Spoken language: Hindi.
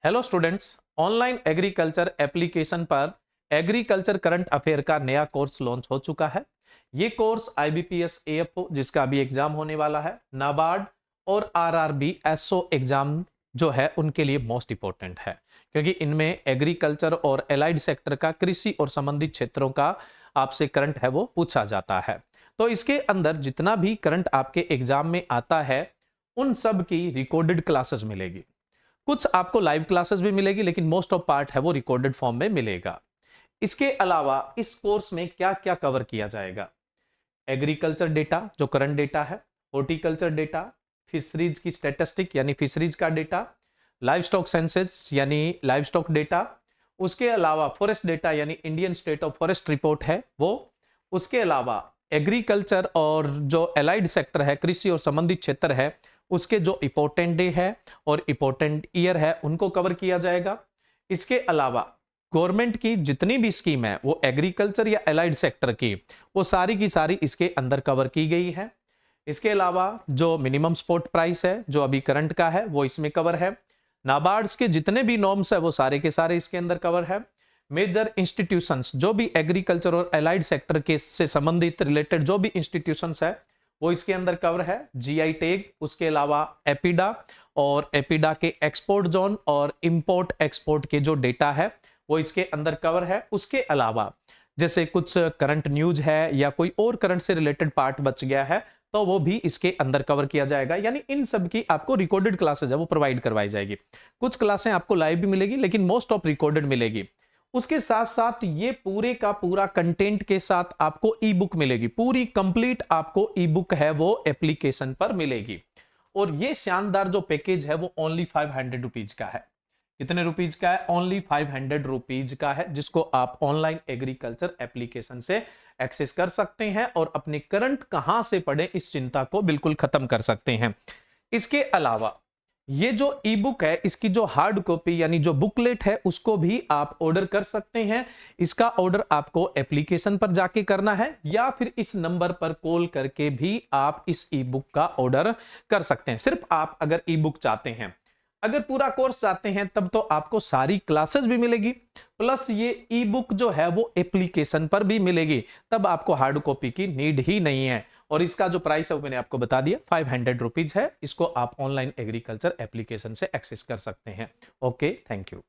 Hello students, online agriculture application पर एग्रीकल्चर करंट अफेयर का नया कोर्स लॉन्च हो चुका है। ये कोर्स आईबीपीएस एएफओ जिसका अभी एग्जाम होने वाला है, नाबार्ड और आरआरबी एसओ एग्जाम जो है उनके लिए मोस्ट इंपॉर्टेंट है, क्योंकि इनमें एग्रीकल्चर और एलाइड सेक्टर का, कृषि और संबंधित क्षेत्रों का आपसे करंट है वो पूछा जाता है। तो इसके अंदर जितना भी करंट आपके एग्जाम में आता है उन सब की रिकॉर्डेड क्लासेस मिलेगी। कुछ आपको लाइव क्लासेस भी मिलेगी, लेकिन मोस्ट ऑफ पार्ट है वो रिकॉर्डेड फॉर्म में मिलेगा। इसके अलावा इस कोर्स में क्या क्या कवर किया जाएगा? एग्रीकल्चर डेटा जो करंट डेटा है, हॉर्टिकल्चर डेटा, फिशरीज की स्टेटिस्टिक यानी फिशरीज का डेटा, लाइव स्टॉक सेंसस यानी लाइव स्टॉक डेटा, उसके अलावा फॉरेस्ट डेटा यानी Indian state of forest report है वो, उसके अलावा एग्रीकल्चर और जो एलाइड सेक्टर है, कृषि और संबंधित क्षेत्र है, उसके जो इंपॉर्टेंट डे है और इंपॉर्टेंट ईयर है उनको कवर किया जाएगा। इसके अलावा गवर्नमेंट की जितनी भी स्कीम है वो एग्रीकल्चर या एलाइड सेक्टर की, वो सारी की सारी इसके अंदर कवर की गई है। इसके अलावा जो मिनिमम स्पॉट प्राइस है जो अभी करंट का है वो इसमें कवर है। नाबार्ड्स के जितने भी नॉर्म्स है वो सारे के सारे इसके अंदर कवर है। मेजर इंस्टीट्यूशंस जो भी एग्रीकल्चर और एलाइड सेक्टर के से संबंधित रिलेटेड जो भी इंस्टीट्यूशंस है वो इसके अंदर कवर है। जीआई टैग, उसके अलावा एपिडा और एपिडा के एक्सपोर्ट जोन और इंपोर्ट एक्सपोर्ट के जो डेटा है वो इसके अंदर कवर है। उसके अलावा जैसे कुछ करंट न्यूज है या कोई और करंट से रिलेटेड पार्ट बच गया है तो वो भी इसके अंदर कवर किया जाएगा। यानी इन सब की आपको रिकॉर्डेड क्लासेज है वो प्रोवाइड करवाई जाएगी। कुछ क्लासें आपको लाइव भी मिलेगी, लेकिन मोस्ट ऑफ रिकॉर्डेड मिलेगी। उसके साथ साथ ये पूरे का पूरा कंटेंट के साथ आपको ई बुक मिलेगी, पूरी कंप्लीट आपको ई बुक है वो एप्लीकेशन पर मिलेगी। और ये शानदार जो पैकेज है वो ओनली 500 रुपीज का है। कितने रुपीज का है? ओनली 500 रुपीज का है, जिसको आप ऑनलाइन एग्रीकल्चर एप्लीकेशन से एक्सेस कर सकते हैं और अपने करंट कहां से पढ़े इस चिंता को बिल्कुल खत्म कर सकते हैं। इसके अलावा ये जो ई बुक है इसकी जो हार्ड कॉपी यानी जो बुकलेट है उसको भी आप ऑर्डर कर सकते हैं। इसका ऑर्डर आपको एप्लीकेशन पर जाके करना है या फिर इस नंबर पर कॉल करके भी आप इस ई बुक का ऑर्डर कर सकते हैं। सिर्फ आप अगर ई बुक चाहते हैं, अगर पूरा कोर्स चाहते हैं तब तो आपको सारी क्लासेस भी मिलेगी, प्लस ये ई बुक जो है वो एप्लीकेशन पर भी मिलेगी। तब आपको हार्ड कॉपी की नीड ही नहीं है। और इसका जो प्राइस है वो मैंने आपको बता दिया, 500 रुपीज है। इसको आप ऑनलाइन एग्रीकल्चर एप्लीकेशन से एक्सेस कर सकते हैं। Okay, thank you.